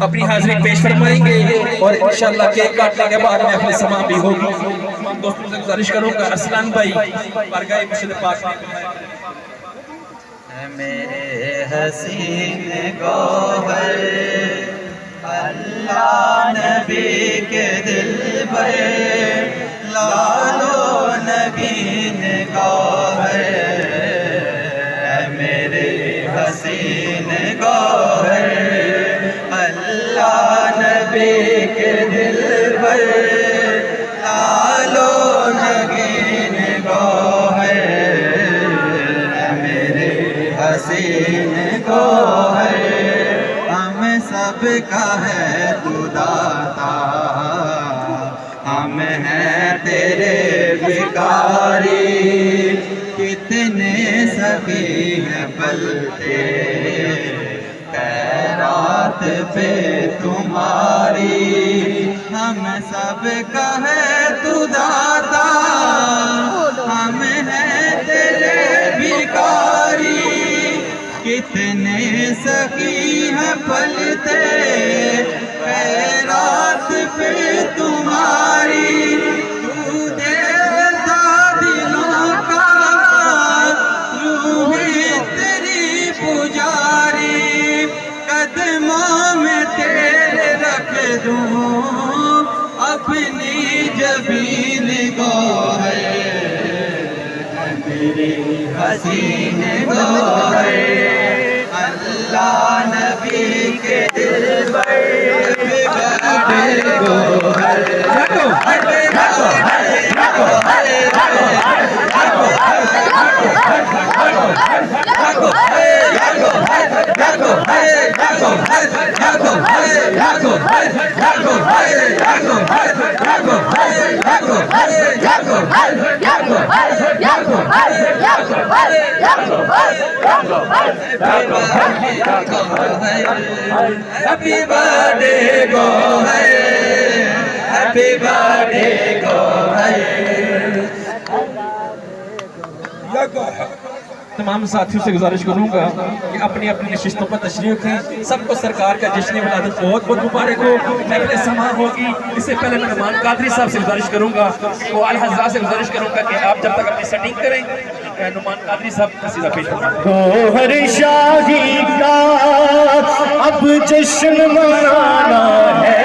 अपनी हाजिरी पेश फरमाएंगे और इंशाल्लाह केक काटने के बाद महफिल समा भी होगी। दोस्तों से गुजारिश करूंगा असलान भाई बारगाह मुर्शिद पाक मेरे हसीन गौहर अल्लाह नबी के दिल पर लालो नगीन गौहर मेरे हसीन गौहर अल्लाह नबी के दिल पर लालो नगीन गौहर मेरे हसीन गौहर हम सब का है तू दाता हम हैं तेरे भिखारी कितने सखी हैं पलते खैरात पे तुम्हारी हम सब का है तू दाता हम हैं तेरे भिखारी कितने सखी हैं पलते खैरात पे तुम्हारी अपनी जबीन को है मेरे हसीन को है अल्लाह नबी के दिल पर को हैप्पी बर्थडे को है हैप्पी बर्थडे को है। तमाम साथियों से गुजारिश करूंगा कि अपनी अपनी नशिस्तों पर तशरीफ रखें। सबको सरकार का जश्न विलादत बहुत बहुत मुबारक हो। महफिल समा होगी, इससे पहले मैं नुमान कादरी साहब से गुजारिश करूंगा, वो आला हज़रात से गुजारिश करूंगा कि आप जब तक अपनी सेटिंग करें, नुमान कादरी साहब कसीदा पेश करें। गौहर शाही का अब जश्न मनाना है।